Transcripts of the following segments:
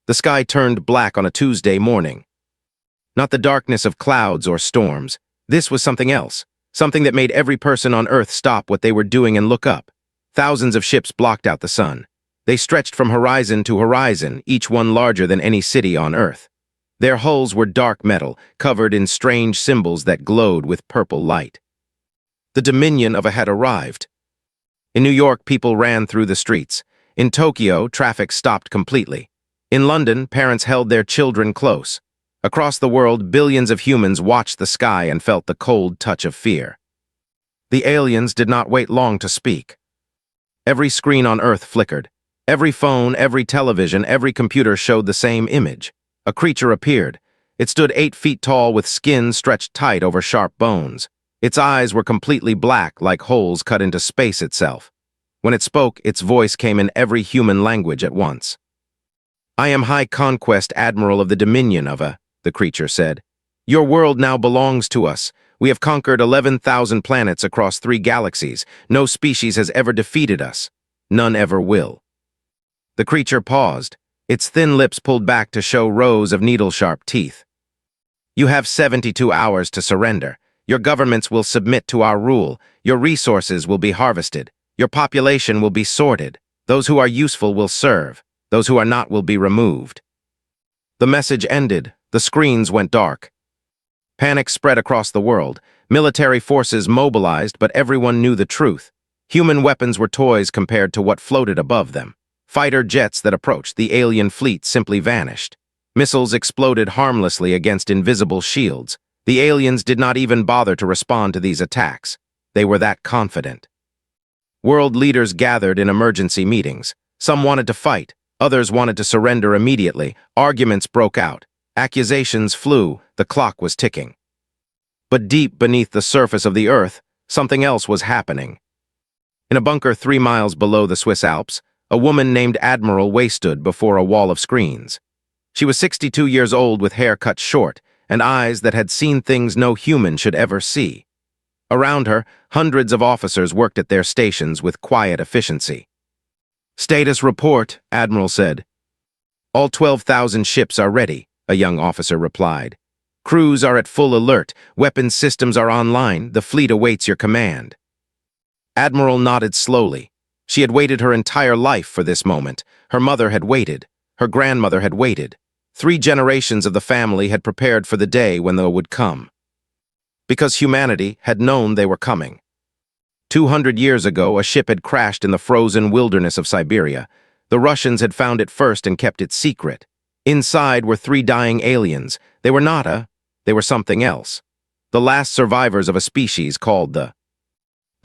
The sky turned black on a Tuesday morning. Not the darkness of clouds or storms. This was something else, something that made every person on Earth stop what they were doing and look up. Thousands of ships blocked out the sun. They stretched from horizon to horizon, each one larger than any city on Earth. Their hulls were dark metal, covered in strange symbols that glowed with purple light. The dominion of a had arrived. In New York, people ran through the streets. In Tokyo, traffic stopped completely. In London, parents held their children close. Across the world, billions of humans watched the sky and felt the cold touch of fear. The aliens did not wait long to speak. Every screen on Earth flickered. Every phone, every television, every computer showed the same image. A creature appeared. It stood 8 feet tall with skin stretched tight over sharp bones. Its eyes were completely black, like holes cut into space itself. When it spoke, its voice came in every human language at once. "I am High Conquest Admiral of the Dominion of a," the creature said. "Your world now belongs to us. We have conquered 11,000 planets across 3 galaxies. No species has ever defeated us. None ever will." The creature paused, its thin lips pulled back to show rows of needle-sharp teeth. "You have 72 hours to surrender. Your governments will submit to our rule. Your resources will be harvested. Your population will be sorted. Those who are useful will serve. Those who are not will be removed." The message ended. The screens went dark. Panic spread across the world. Military forces mobilized, but everyone knew the truth. Human weapons were toys compared to what floated above them. Fighter jets that approached the alien fleet simply vanished. Missiles exploded harmlessly against invisible shields. The aliens did not even bother to respond to these attacks. They were that confident. World leaders gathered in emergency meetings. Some wanted to fight. Others wanted to surrender immediately. Arguments broke out. Accusations flew. The clock was ticking. But deep beneath the surface of the Earth, something else was happening. In a bunker 3 miles below the Swiss Alps, a woman named Admiral Way stood before a wall of screens. She was 62 years old with hair cut short and eyes that had seen things no human should ever see. Around her, hundreds of officers worked at their stations with quiet efficiency. "Status report," Admiral said. "All 12,000 ships are ready," a young officer replied. "Crews are at full alert. Weapons systems are online. The fleet awaits your command." Admiral nodded slowly. She had waited her entire life for this moment. Her mother had waited. Her grandmother had waited. 3 generations of the family had prepared for the day when they would come. Because humanity had known they were coming. 200 years ago, a ship had crashed in the frozen wilderness of Siberia. The Russians had found it first and kept it secret. Inside were 3 dying aliens. They were they were something else. The last survivors of a species called the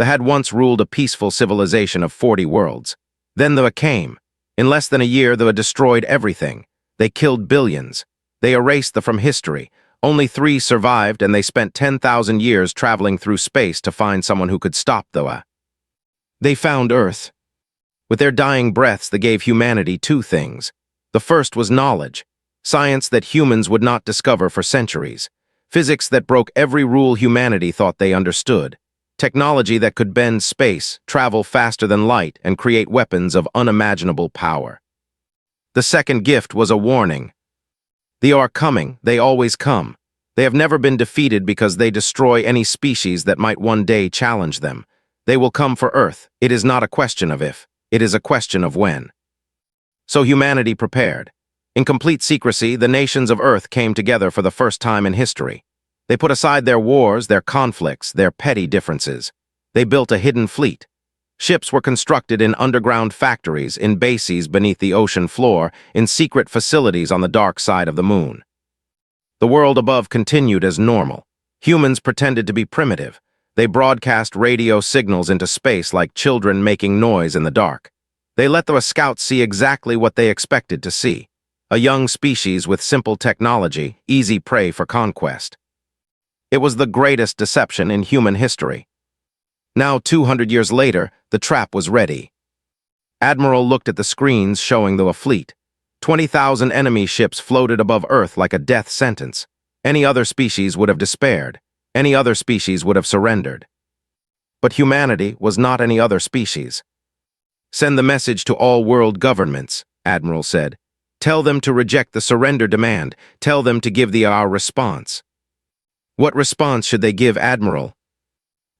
had once ruled a peaceful civilization of 40 worlds. Then the came. In less than a year, they destroyed everything. They killed billions. They erased them from history. Only 3 survived, and they spent 10,000 years traveling through space to find someone who could stop the They found Earth. With their dying breaths, they gave humanity 2 things. The first was knowledge. Science that humans would not discover for centuries. Physics that broke every rule humanity thought they understood. Technology that could bend space, travel faster than light, and create weapons of unimaginable power. The second gift was a warning. They are coming. They always come. They have never been defeated because they destroy any species that might one day challenge them. They will come for Earth. It is not a question of if. It is a question of when. So humanity prepared. In complete secrecy, the nations of Earth came together for the first time in history. They put aside their wars, their conflicts, their petty differences. They built a hidden fleet. Ships were constructed in underground factories, in bases beneath the ocean floor, in secret facilities on the dark side of the moon. The world above continued as normal. Humans pretended to be primitive. They broadcast radio signals into space like children making noise in the dark. They let the scouts see exactly what they expected to see. A young species with simple technology, easy prey for conquest. It was the greatest deception in human history. Now, 200 years later, the trap was ready. Admiral looked at the screens showing the fleet. 20,000 enemy ships floated above Earth like a death sentence. Any other species would have despaired. Any other species would have surrendered. But humanity was not any other species. "Send the message to all world governments," Admiral said. Tell them to reject the surrender demand. Tell them to give our response. What response should they give, Admiral?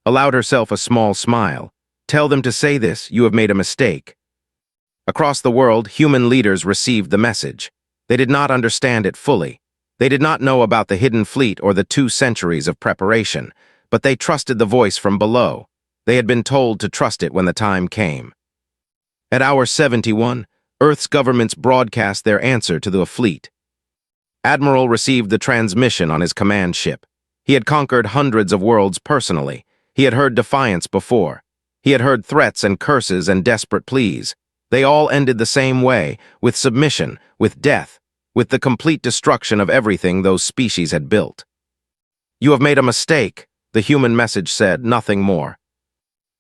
Allowed herself a small smile. Tell them to say this: you have made a mistake. Across the world, human leaders received the message. They did not understand it fully. They did not know about the hidden fleet or the 2 centuries of preparation, but they trusted the voice from below. They had been told to trust it when the time came. At hour 71, Earth's governments broadcast their answer to the fleet. Admiral received the transmission on his command ship. He had conquered hundreds of worlds personally. He had heard defiance before. He had heard threats and curses and desperate pleas. They all ended the same way, with submission, with death, with the complete destruction of everything those species had built. You have made a mistake, the human message said, nothing more.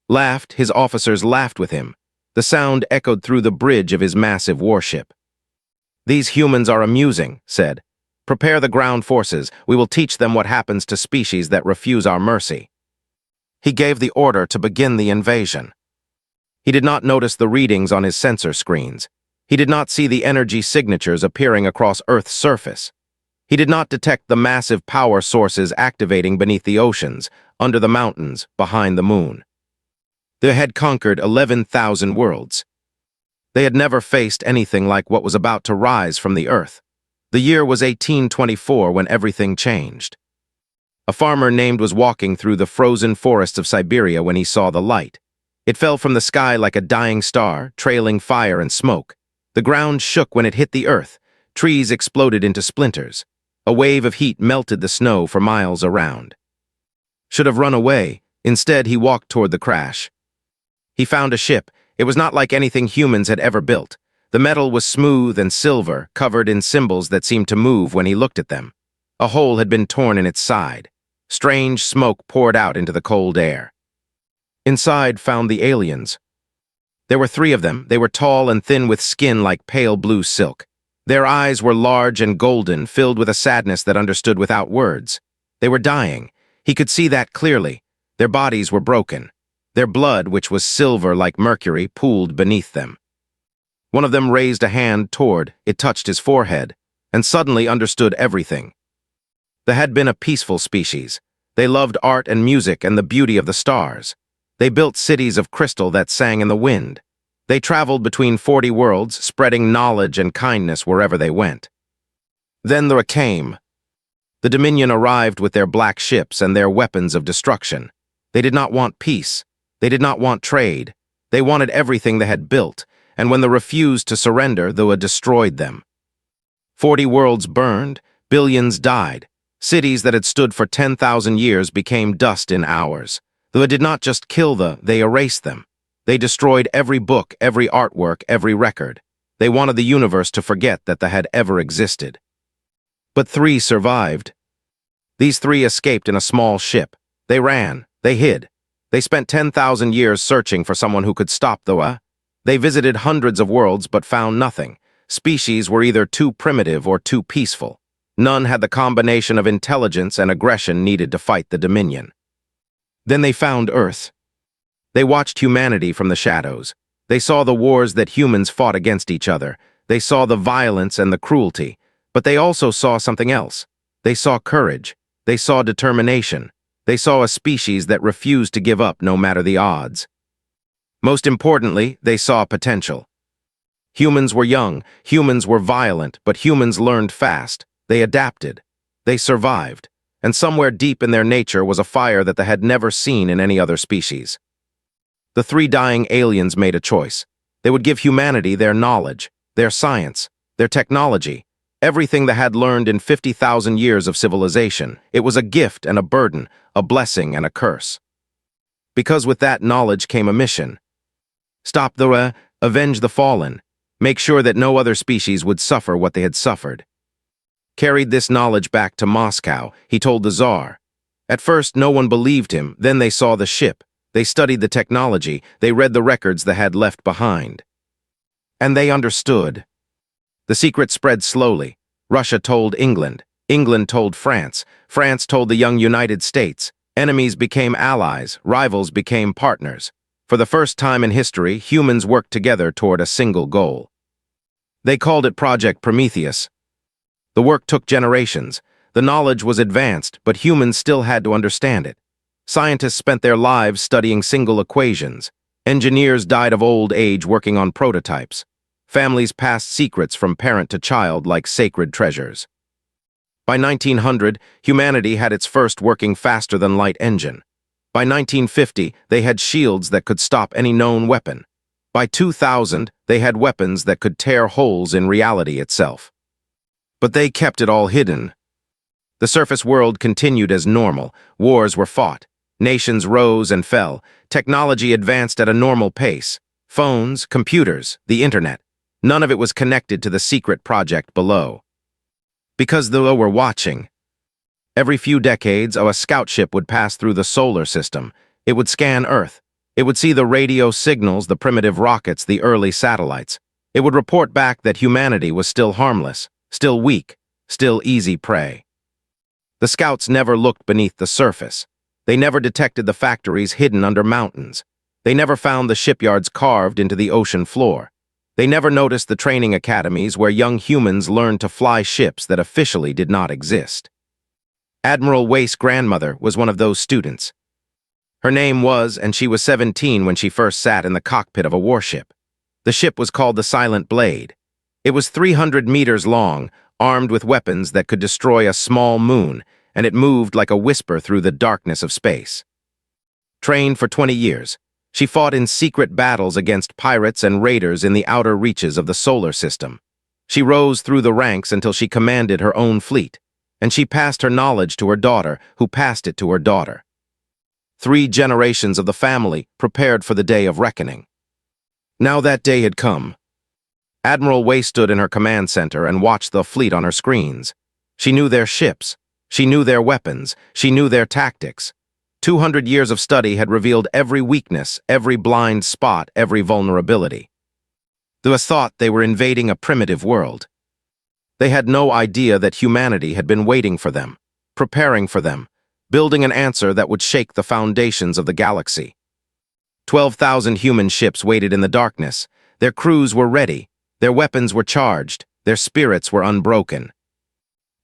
Laughed, his officers laughed with him. The sound echoed through the bridge of his massive warship. These humans are amusing, said. Prepare the ground forces. We will teach them what happens to species that refuse our mercy. He gave the order to begin the invasion. He did not notice the readings on his sensor screens. He did not see the energy signatures appearing across Earth's surface. He did not detect the massive power sources activating beneath the oceans, under the mountains, behind the moon. They had conquered 11,000 worlds. They had never faced anything like what was about to rise from the Earth. The year was 1824 when everything changed. A farmer named was walking through the frozen forests of Siberia when he saw the light. It fell from the sky like a dying star, trailing fire and smoke. The ground shook when it hit the earth. Trees exploded into splinters. A wave of heat melted the snow for miles around. Should have run away. Instead, he walked toward the crash. He found a ship. It was not like anything humans had ever built. The metal was smooth and silver, covered in symbols that seemed to move when he looked at them. A hole had been torn in its side. Strange smoke poured out into the cold air. Inside found the aliens. There were 3 of them. They were tall and thin with skin like pale blue silk. Their eyes were large and golden, filled with a sadness that understood without words. They were dying. He could see that clearly. Their bodies were broken. Their blood, which was silver like mercury, pooled beneath them. One of them raised a hand toward, it touched his forehead, and suddenly understood everything. They had been a peaceful species. They loved art and music and the beauty of the stars. They built cities of crystal that sang in the wind. They traveled between 40 worlds, spreading knowledge and kindness wherever they went. Then there came. The Dominion arrived with their black ships and their weapons of destruction. They did not want peace. They did not want trade. They wanted everything they had built, and when they refused to surrender, they destroyed them. 40 worlds burned, billions died. Cities that had stood for 10,000 years became dust in hours. Though it did not just kill they erased them. They destroyed every book, every artwork, every record. They wanted the universe to forget that they had ever existed. But 3 survived. These 3 escaped in a small ship. They ran. They hid. They spent 10,000 years searching for someone who could stop They visited hundreds of worlds but found nothing. Species were either too primitive or too peaceful. None had the combination of intelligence and aggression needed to fight the Dominion. Then they found Earth. They watched humanity from the shadows. They saw the wars that humans fought against each other. They saw the violence and the cruelty. But they also saw something else. They saw courage. They saw determination. They saw a species that refused to give up no matter the odds. Most importantly, they saw potential. Humans were young, humans were violent, but humans learned fast. They adapted. They survived. And somewhere deep in their nature was a fire that they had never seen in any other species. The 3 dying aliens made a choice. They would give humanity their knowledge, their science, their technology, everything they had learned in 50,000 years of civilization. It was a gift and a burden, a blessing and a curse. Because with that knowledge came a mission. Stop avenge the fallen, make sure that no other species would suffer what they had suffered. Carried this knowledge back to Moscow, he told the Tsar. At first, no one believed him. Then they saw the ship. They studied the technology. They read the records they had left behind. And they understood. The secret spread slowly. Russia told England. England told France. France told the young United States. Enemies became allies. Rivals became partners. For the first time in history, humans worked together toward a single goal. They called it Project Prometheus. The work took generations. The knowledge was advanced, but humans still had to understand it. Scientists spent their lives studying single equations. Engineers died of old age working on prototypes. Families passed secrets from parent to child like sacred treasures. By 1900, humanity had its first working faster-than-light engine. By 1950, they had shields that could stop any known weapon. By 2000, they had weapons that could tear holes in reality itself. But they kept it all hidden. The surface world continued as normal. Wars were fought. Nations rose and fell. Technology advanced at a normal pace. Phones, computers, the internet. None of it was connected to the secret project below. Because they were watching. Every few decades, a scout ship would pass through the solar system. It would scan Earth. It would see the radio signals, the primitive rockets, the early satellites. It would report back that humanity was still harmless, still weak, still easy prey. The scouts never looked beneath the surface. They never detected the factories hidden under mountains. They never found the shipyards carved into the ocean floor. They never noticed the training academies where young humans learned to fly ships that officially did not exist. Admiral Wace's grandmother was one of those students. Her name was, and she was 17 when she first sat in the cockpit of a warship. The ship was called the Silent Blade. It was 300 meters long, armed with weapons that could destroy a small moon, and it moved like a whisper through the darkness of space. Trained for 20 years, she fought in secret battles against pirates and raiders in the outer reaches of the solar system. She rose through the ranks until she commanded her own fleet, and she passed her knowledge to her daughter, who passed it to her daughter. 3 generations of the family prepared for the day of reckoning. Now that day had come. Admiral Wace stood in her command center and watched the fleet on her screens. She knew their ships. She knew their weapons. She knew their tactics. 200 years of study had revealed every weakness, every blind spot, every vulnerability. There was thought they were invading a primitive world. They had no idea that humanity had been waiting for them, preparing for them, building an answer that would shake the foundations of the galaxy. 12,000 human ships waited in the darkness. Their crews were ready. Their weapons were charged. Their spirits were unbroken.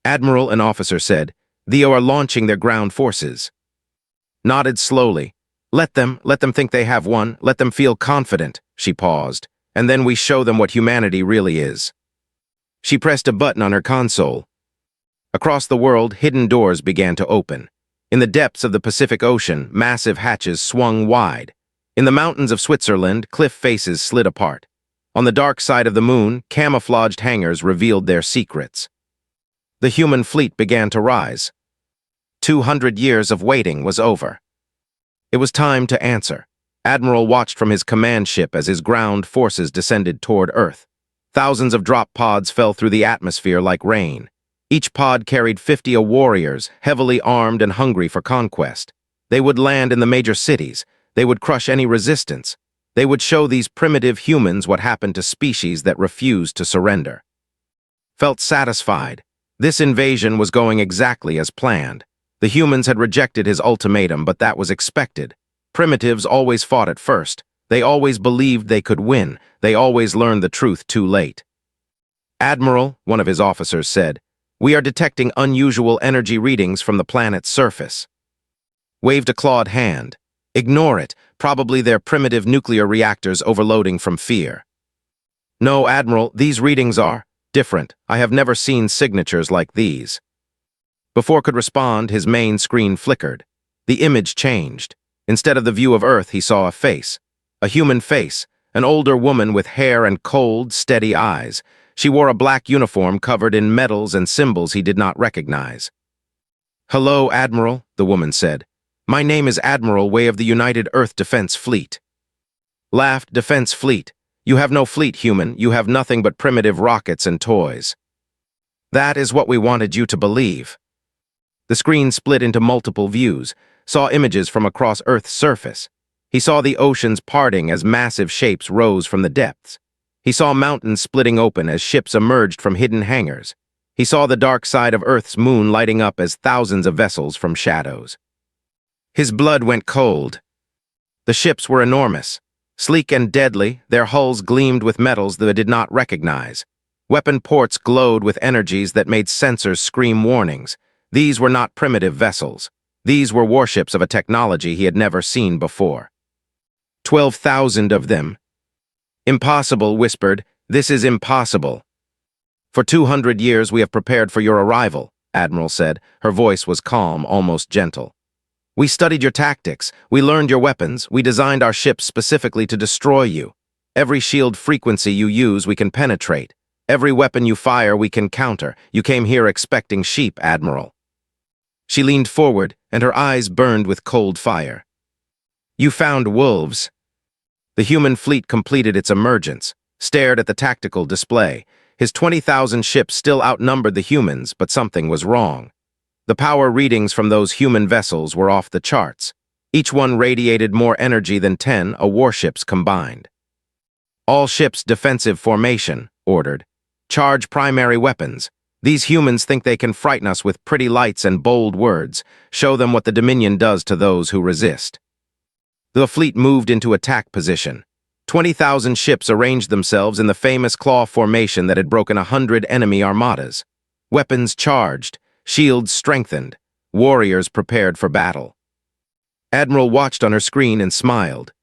Admiral and officer said, "They are launching their ground forces." Nodded slowly. Let them think they have won. Let them feel confident." She paused. "And then we show them what humanity really is." She pressed a button on her console. Across the world, hidden doors began to open. In the depths of the Pacific Ocean, massive hatches swung wide. In the mountains of Switzerland, cliff faces slid apart. On the dark side of the moon, camouflaged hangars revealed their secrets. The human fleet began to rise. 200 years of waiting was over. It was time to answer. Admiral watched from his command ship as his ground forces descended toward Earth. Thousands of drop pods fell through the atmosphere like rain. Each pod carried 50 warriors, heavily armed and hungry for conquest. They would land in the major cities. They would crush any resistance. They would show these primitive humans what happened to species that refused to surrender. Felt satisfied. This invasion was going exactly as planned. The humans had rejected his ultimatum, but that was expected. Primitives always fought at first. They always believed they could win. They always learned the truth too late. "Admiral," one of his officers said, "we are detecting unusual energy readings from the planet's surface." Waved a clawed hand. "Ignore it. Probably their primitive nuclear reactors overloading from fear." "No, Admiral, these readings are different. I have never seen signatures like these." Before could respond, his main screen flickered. The image changed. Instead of the view of Earth, he saw a face. A human face. An older woman with hair and cold, steady eyes. She wore a black uniform covered in medals and symbols he did not recognize. "Hello, Admiral," the woman said. "My name is Admiral Way of the United Earth Defense Fleet." Laughed. "Defense Fleet. You have no fleet, human. You have nothing but primitive rockets and toys." "That is what we wanted you to believe." The screen split into multiple views, saw images from across Earth's surface. He saw the oceans parting as massive shapes rose from the depths. He saw mountains splitting open as ships emerged from hidden hangars. He saw the dark side of Earth's moon lighting up as thousands of vessels from shadows. His blood went cold. The ships were enormous. Sleek and deadly, their hulls gleamed with metals that he did not recognize. Weapon ports glowed with energies that made sensors scream warnings. These were not primitive vessels. These were warships of a technology he had never seen before. 12,000 of them. Impossible, whispered. This is impossible. For 200 years we have prepared for your arrival, Admiral said. Her voice was calm, almost gentle. We studied your tactics. We learned your weapons. We designed our ships specifically to destroy you. Every shield frequency you use, we can penetrate. Every weapon you fire, we can counter. You came here expecting sheep, Admiral. She leaned forward, and her eyes burned with cold fire. You found wolves. The human fleet completed its emergence, stared at the tactical display. His 20,000 ships still outnumbered the humans, but something was wrong. The power readings from those human vessels were off the charts. Each one radiated more energy than 10 warships combined. All ships defensive formation, ordered. Charge primary weapons. These humans think they can frighten us with pretty lights and bold words. Show them what the Dominion does to those who resist. The fleet moved into attack position. 20,000 ships arranged themselves in the famous claw formation that had broken 100 enemy armadas. Weapons charged, shields strengthened, warriors prepared for battle. Admiral watched on her screen and smiled.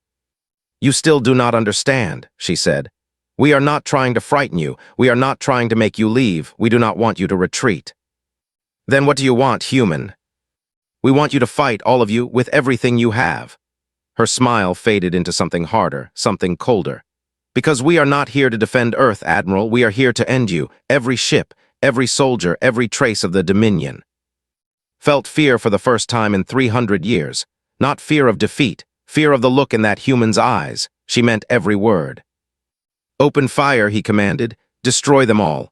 You still do not understand, she said. We are not trying to frighten you. We are not trying to make you leave. We do not want you to retreat. Then what do you want, human? We want you to fight, all of you, with everything you have. Her smile faded into something harder, something colder. Because we are not here to defend Earth, Admiral. We are here to end you, every ship, every soldier, every trace of the Dominion. Felt fear for the first time in 300 years. Not fear of defeat, fear of the look in that human's eyes. She meant every word. Open fire, he commanded. Destroy them all.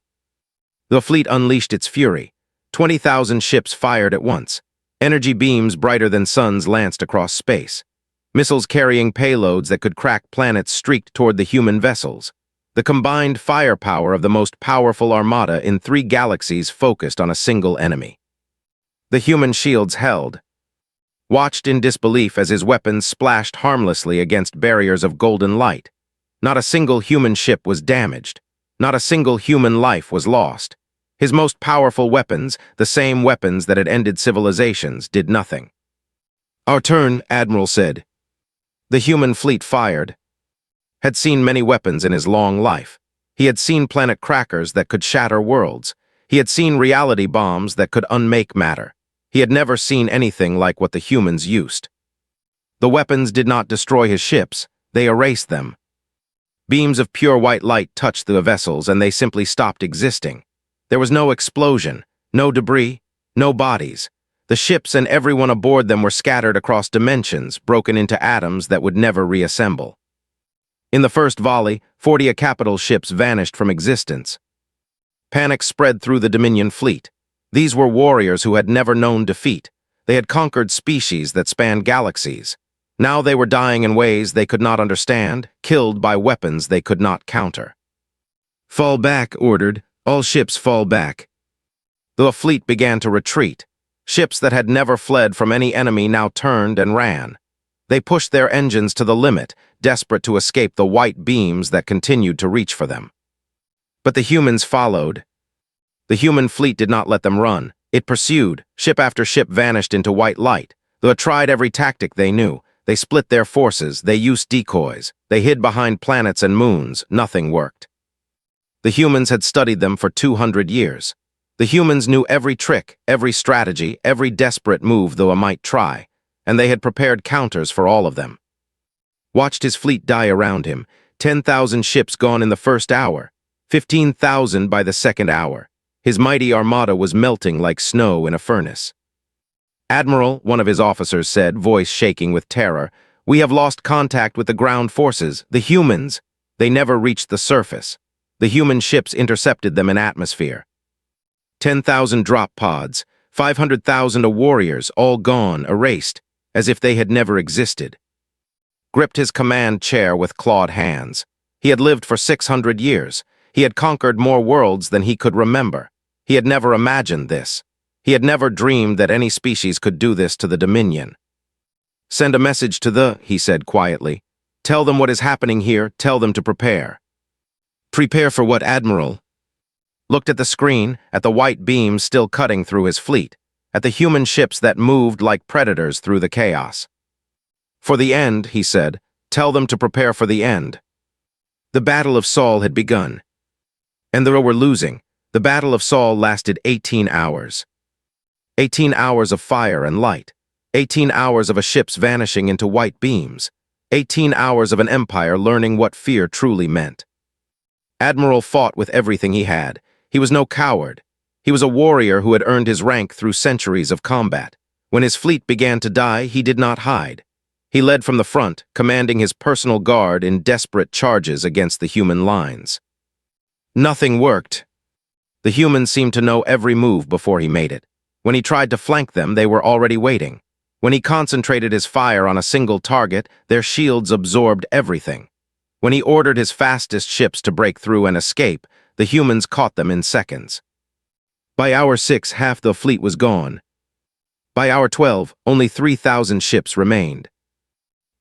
The fleet unleashed its fury. 20,000 ships fired at once. Energy beams brighter than suns lanced across space. Missiles carrying payloads that could crack planets streaked toward the human vessels. The combined firepower of the most powerful armada in 3 galaxies focused on a single enemy. The human shields held. Watched in disbelief as his weapons splashed harmlessly against barriers of golden light. Not a single human ship was damaged. Not a single human life was lost. His most powerful weapons, the same weapons that had ended civilizations, did nothing. Our turn, Admiral said. The human fleet fired. Had seen many weapons in his long life. He had seen planet crackers that could shatter worlds. He had seen reality bombs that could unmake matter. He had never seen anything like what the humans used. The weapons did not destroy his ships. They erased them. Beams of pure white light touched the vessels, and they simply stopped existing. There was no explosion, no debris, no bodies. The ships and everyone aboard them were scattered across dimensions, broken into atoms that would never reassemble. In the first volley, 40 capital ships vanished from existence. Panic spread through the Dominion fleet. These were warriors who had never known defeat. They had conquered species that spanned galaxies. Now they were dying in ways they could not understand, killed by weapons they could not counter. Fall back, ordered. All ships fall back. The fleet began to retreat. Ships that had never fled from any enemy now turned and ran. They pushed their engines to the limit, desperate to escape the white beams that continued to reach for them. But the humans followed. The human fleet did not let them run. It pursued. Ship after ship vanished into white light. They tried every tactic they knew. They split their forces, they used decoys, they hid behind planets and moons. Nothing worked. The humans had studied them for 200 years. The humans knew every trick, every strategy, every desperate move though might try, and they had prepared counters for all of them. Watched his fleet die around him, 10,000 ships gone in the first hour, 15,000 by the second hour. His mighty armada was melting like snow in a furnace. Admiral, one of his officers said, voice shaking with terror, we have lost contact with the ground forces, the humans. They never reached the surface. The human ships intercepted them in atmosphere. 10,000 drop pods, 500,000 warriors, all gone, erased, as if they had never existed. Gripped his command chair with clawed hands. He had lived for 600 years. He had conquered more worlds than he could remember. He had never imagined this. He had never dreamed that any species could do this to the Dominion. Send a message to the, he said quietly. Tell them what is happening here, tell them to prepare. Prepare for what, Admiral? looked at the screen, at the white beams still cutting through his fleet, at the human ships that moved like predators through the chaos. "For the end," he said. "Tell them to prepare for the end." The Battle of Saul had begun. And though were losing, the Battle of Saul lasted 18 hours. 18 hours of fire and light. 18 hours of a ship's vanishing into white beams. 18 hours of an empire learning what fear truly meant. Admiral fought with everything he had. He was no coward. He was a warrior who had earned his rank through centuries of combat. When his fleet began to die, he did not hide. He led from the front, commanding his personal guard in desperate charges against the human lines. Nothing worked. The humans seemed to know every move before he made it. When he tried to flank them, they were already waiting. When he concentrated his fire on a single target, their shields absorbed everything. When he ordered his fastest ships to break through and escape, the humans caught them in seconds. By hour 6, half the fleet was gone. By hour 12, only 3,000 ships remained.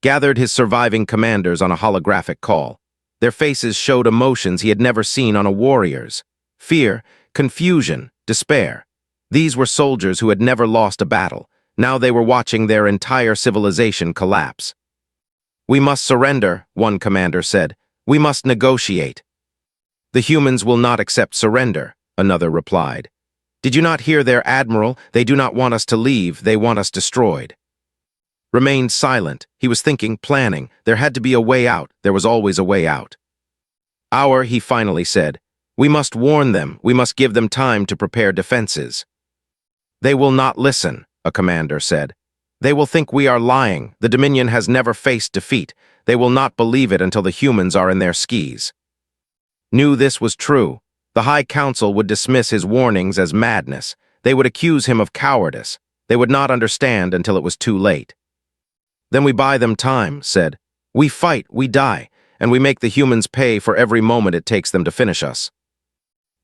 Gathered his surviving commanders on a holographic call. Their faces showed emotions he had never seen on a warrior's. Fear, confusion, despair. These were soldiers who had never lost a battle. Now they were watching their entire civilization collapse. "We must surrender," one commander said. "We must negotiate." "The humans will not accept surrender," another replied. "Did you not hear their admiral? They do not want us to leave, they want us destroyed." Remained silent. He was thinking, planning. There had to be a way out. There was always a way out. He finally said. "We must warn them. We must give them time to prepare defenses." "They will not listen," a commander said. "They will think we are lying. The Dominion has never faced defeat. They will not believe it until the humans are in their skis." Knew this was true. The High Council would dismiss his warnings as madness. They would accuse him of cowardice. They would not understand until it was too late. "Then we buy them time," said. "We fight, we die, and we make the humans pay for every moment it takes them to finish us."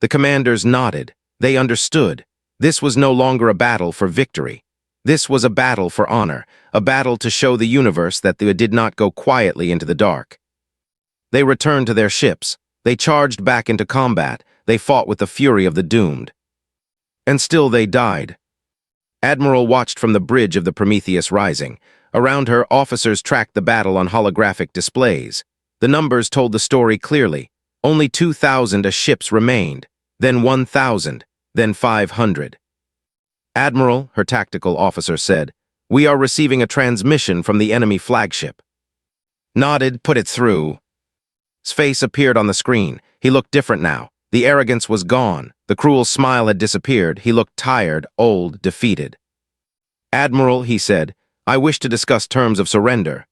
The commanders nodded. They understood. This was no longer a battle for victory. This was a battle for honor, a battle to show the universe that they did not go quietly into the dark. They returned to their ships. They charged back into combat. They fought with the fury of the doomed. And still they died. Admiral watched from the bridge of the Prometheus rising. Around her, officers tracked the battle on holographic displays. The numbers told the story clearly. Only 2,000 ships remained, then 1,000, then 500. "Admiral," her tactical officer said, "we are receiving a transmission from the enemy flagship." Nodded, "Put it through." His face appeared on the screen. He looked different now. The arrogance was gone. The cruel smile had disappeared. He looked tired, old, defeated. "Admiral," he said, "I wish to discuss terms of surrender."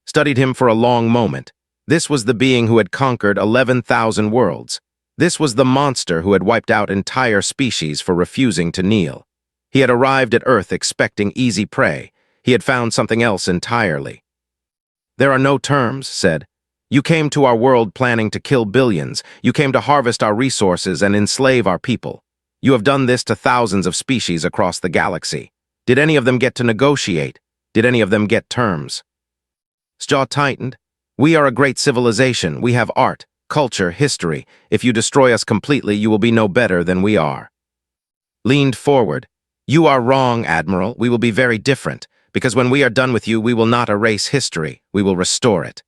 Studied him for a long moment. This was the being who had conquered 11,000 worlds. This was the monster who had wiped out entire species for refusing to kneel. He had arrived at Earth expecting easy prey. He had found something else entirely. "There are no terms," said. "You came to our world planning to kill billions. You came to harvest our resources and enslave our people. You have done this to thousands of species across the galaxy. Did any of them get to negotiate? Did any of them get terms?" His jaw tightened. "We are a great civilization. We have art, culture, history. If you destroy us completely, you will be no better than we are." Leaned forward. "You are wrong, Admiral. We will be very different, because when we are done with you, we will not erase history. We will restore it."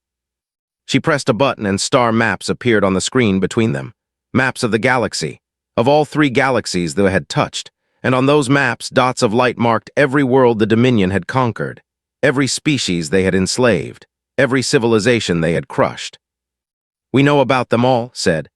She pressed a button and star maps appeared on the screen between them. Maps of the galaxy, of all 3 galaxies they had touched. And on those maps, dots of light marked every world the Dominion had conquered, every species they had enslaved, every civilization they had crushed. "We know about them all," said.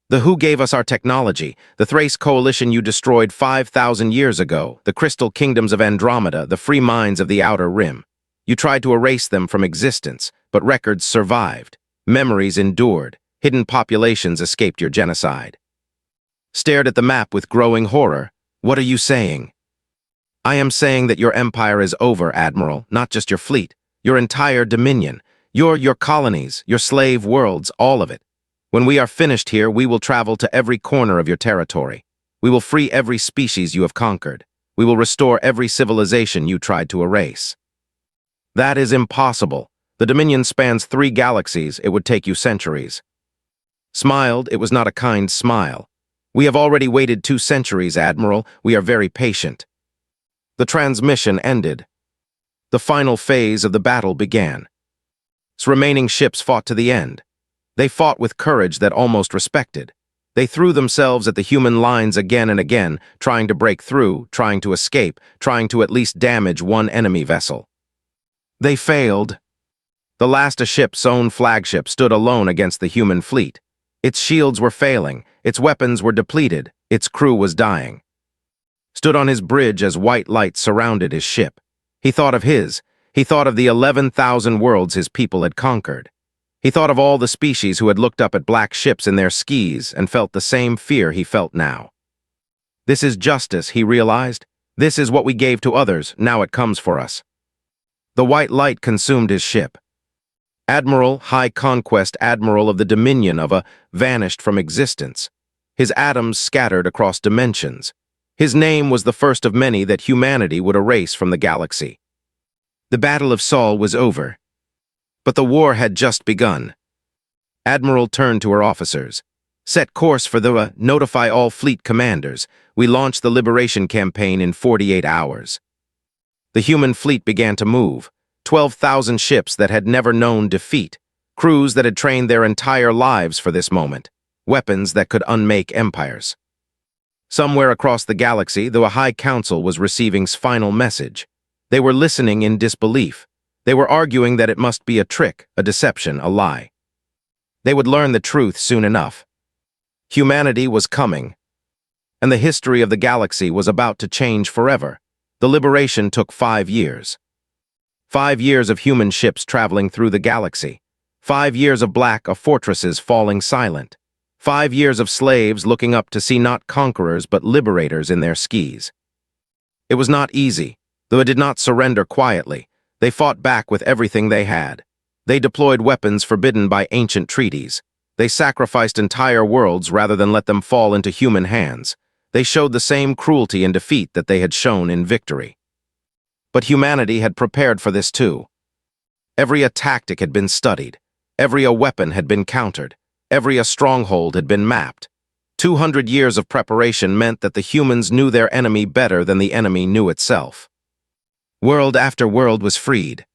"The Who gave us our technology, the Thrace Coalition you destroyed 5,000 years ago, the crystal kingdoms of Andromeda, the free minds of the Outer Rim. You tried to erase them from existence, but records survived. Memories endured. Hidden populations escaped your genocide." Stared at the map with growing horror. "What are you saying?" "I am saying that your empire is over, Admiral, not just your fleet, your entire dominion, your colonies, your slave worlds, all of it. When we are finished here, we will travel to every corner of your territory. We will free every species you have conquered. We will restore every civilization you tried to erase." "That is impossible. The Dominion spans 3 galaxies. It would take you centuries." Smiled. It was not a kind smile. "We have already waited 2 centuries, Admiral. We are very patient." The transmission ended. The final phase of the battle began. Its remaining ships fought to the end. They fought with courage that almost respected. They threw themselves at the human lines again and again, trying to break through, trying to escape, trying to at least damage one enemy vessel. They failed. The last ship's own flagship stood alone against the human fleet. Its shields were failing, its weapons were depleted, its crew was dying. Stood on his bridge as white light surrounded his ship. He thought of the 11,000 worlds his people had conquered. He thought of all the species who had looked up at black ships in their skis and felt the same fear he felt now. This is justice, he realized. This is what we gave to others, now it comes for us. The white light consumed his ship. Admiral, High Conquest Admiral of the Dominion of a vanished from existence. His atoms scattered across dimensions. His name was the first of many that humanity would erase from the galaxy. The Battle of Sol was over. But the war had just begun. Admiral turned to her officers. "Set course for the notify all fleet commanders. We launched the liberation campaign in 48 hours. The human fleet began to move. 12,000 ships that had never known defeat. Crews that had trained their entire lives for this moment. Weapons that could unmake empires. Somewhere across the galaxy, the High Council was receiving its final message. They were listening in disbelief. They were arguing that it must be a trick, a deception, a lie. They would learn the truth soon enough. Humanity was coming, and the history of the galaxy was about to change forever. The liberation took 5 years. 5 years of human ships traveling through the galaxy. 5 years of fortresses falling silent. 5 years of slaves looking up to see not conquerors but liberators in their skis. It was not easy, though it did not surrender quietly. They fought back with everything they had. They deployed weapons forbidden by ancient treaties. They sacrificed entire worlds rather than let them fall into human hands. They showed the same cruelty in defeat that they had shown in victory. But humanity had prepared for this too. Every tactic had been studied. Every weapon had been countered. Every stronghold had been mapped. 200 years of preparation meant that the humans knew their enemy better than the enemy knew itself. World after world was freed.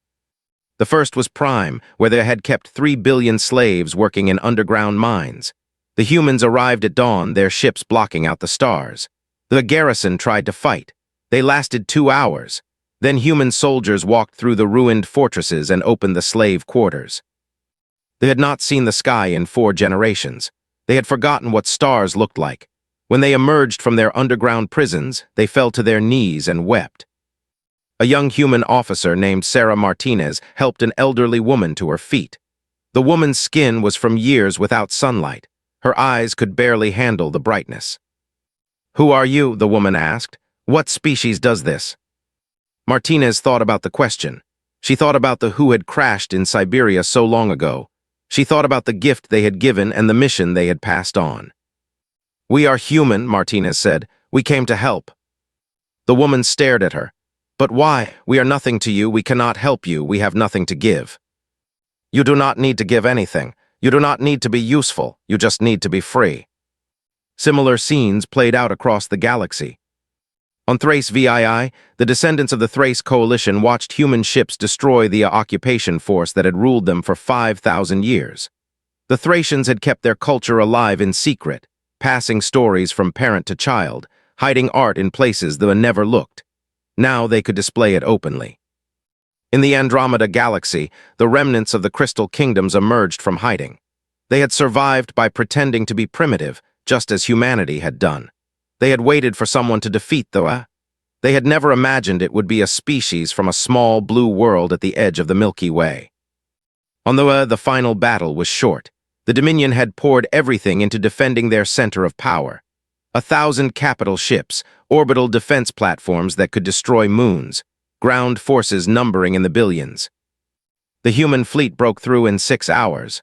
The first was Prime, where they had kept 3 billion slaves working in underground mines. The humans arrived at dawn, their ships blocking out the stars. The garrison tried to fight. They lasted 2 hours. Then human soldiers walked through the ruined fortresses and opened the slave quarters. They had not seen the sky in 4 generations. They had forgotten what stars looked like. When they emerged from their underground prisons, they fell to their knees and wept. A young human officer named Sarah Martinez helped an elderly woman to her feet. The woman's skin was from years without sunlight. Her eyes could barely handle the brightness. "Who are you?" the woman asked. "What species does this?" Martinez thought about the question. She thought about the who had crashed in Siberia so long ago. She thought about the gift they had given and the mission they had passed on. "We are human," Martinez said. "We came to help." The woman stared at her. "But why? We are nothing to you. We cannot help you. We have nothing to give." "You do not need to give anything. You do not need to be useful. You just need to be free." Similar scenes played out across the galaxy. On Thrace VII, the descendants of the Thrace Coalition watched human ships destroy the occupation force that had ruled them for 5,000 years. The Thracians had kept their culture alive in secret, passing stories from parent to child, hiding art in places that never looked. Now they could display it openly. In the Andromeda Galaxy, the remnants of the Crystal Kingdoms emerged from hiding. They had survived by pretending to be primitive, just as humanity had done. They had waited for someone to defeat They had never imagined it would be a species from a small blue world at the edge of the Milky Way. On the final battle was short. The Dominion had poured everything into defending their center of power. 1,000 capital ships, orbital defense platforms that could destroy moons, ground forces numbering in the billions. The human fleet broke through in 6 hours.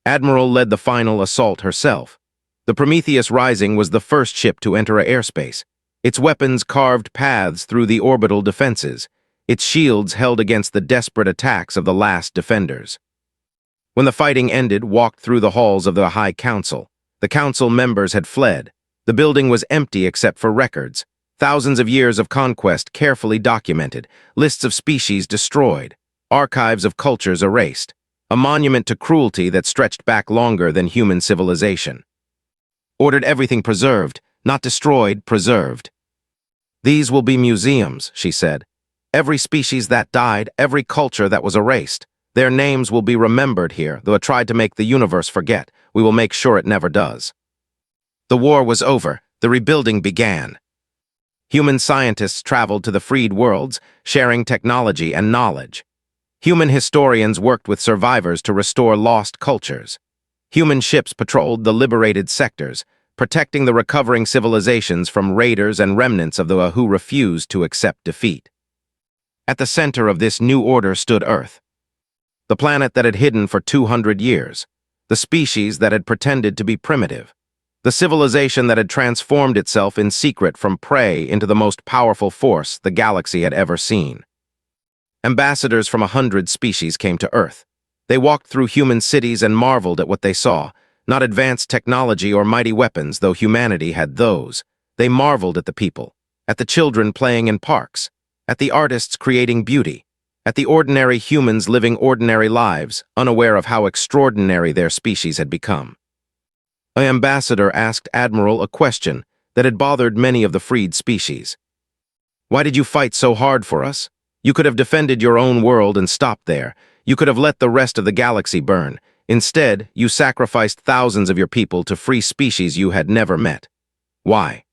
Admiral led the final assault herself. The Prometheus Rising was the first ship to enter airspace. Its weapons carved paths through the orbital defenses. Its shields held against the desperate attacks of the last defenders. When the fighting ended, walked through the halls of the High Council. The council members had fled. The building was empty except for records. Thousands of years of conquest carefully documented, lists of species destroyed, archives of cultures erased, a monument to cruelty that stretched back longer than human civilization. Ordered everything preserved, not destroyed, preserved. These will be museums, she said. Every species that died, every culture that was erased. Their names will be remembered here, though it tried to make the universe forget. We will make sure it never does. The war was over. The rebuilding began. Human scientists traveled to the freed worlds, sharing technology and knowledge. Human historians worked with survivors to restore lost cultures. Human ships patrolled the liberated sectors, protecting the recovering civilizations from raiders and remnants of the who refused to accept defeat. At the center of this new order stood Earth, the planet that had hidden for 200 years, the species that had pretended to be primitive, the civilization that had transformed itself in secret from prey into the most powerful force the galaxy had ever seen. Ambassadors from 100 species came to Earth. They walked through human cities and marveled at what they saw, not advanced technology or mighty weapons, though humanity had those. They marveled at the people, at the children playing in parks, at the artists creating beauty, at the ordinary humans living ordinary lives, unaware of how extraordinary their species had become. An ambassador asked Admiral a question that had bothered many of the freed species. "Why did you fight so hard for us? You could have defended your own world and stopped there. You could have let the rest of the galaxy burn. Instead, you sacrificed thousands of your people to free species you had never met. Why?"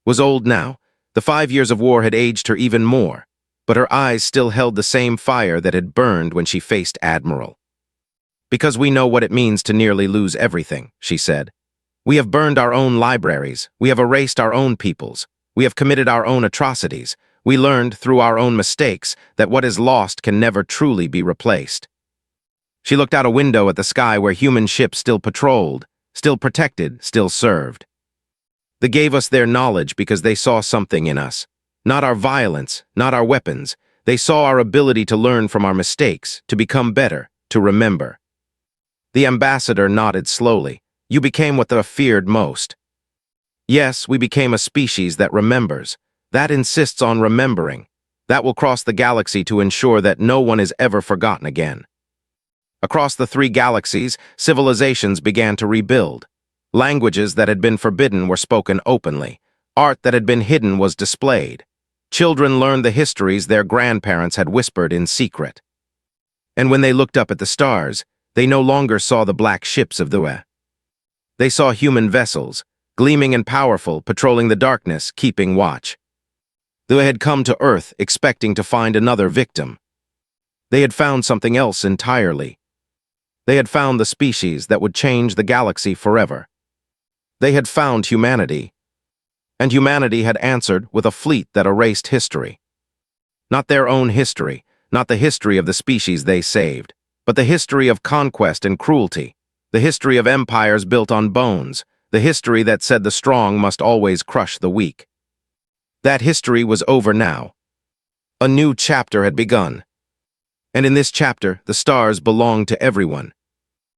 Was old now. The 5 years of war had aged her even more, but her eyes still held the same fire that had burned when she faced Admiral. "Because we know what it means to nearly lose everything," she said. "We have burned our own libraries. We have erased our own peoples. We have committed our own atrocities. We learned through our own mistakes that what is lost can never truly be replaced." She looked out a window at the sky where human ships still patrolled, still protected, still served. They gave us their knowledge because they saw something in us. Not our violence, not our weapons. They saw our ability to learn from our mistakes, to become better, to remember. The ambassador nodded slowly. "You became what they feared most." "Yes, we became a species that remembers. That insists on remembering. That will cross the galaxy to ensure that no one is ever forgotten again." Across the 3 galaxies, civilizations began to rebuild. Languages that had been forbidden were spoken openly. Art that had been hidden was displayed. Children learned the histories their grandparents had whispered in secret. And when they looked up at the stars, they no longer saw the black ships of the way. They saw human vessels, gleaming and powerful, patrolling the darkness, keeping watch. They had come to Earth expecting to find another victim. They had found something else entirely. They had found the species that would change the galaxy forever. They had found humanity. And humanity had answered with a fleet that erased history. Not their own history, not the history of the species they saved, but the history of conquest and cruelty, the history of empires built on bones, the history that said the strong must always crush the weak. That history was over now. A new chapter had begun. And in this chapter, the stars belonged to everyone.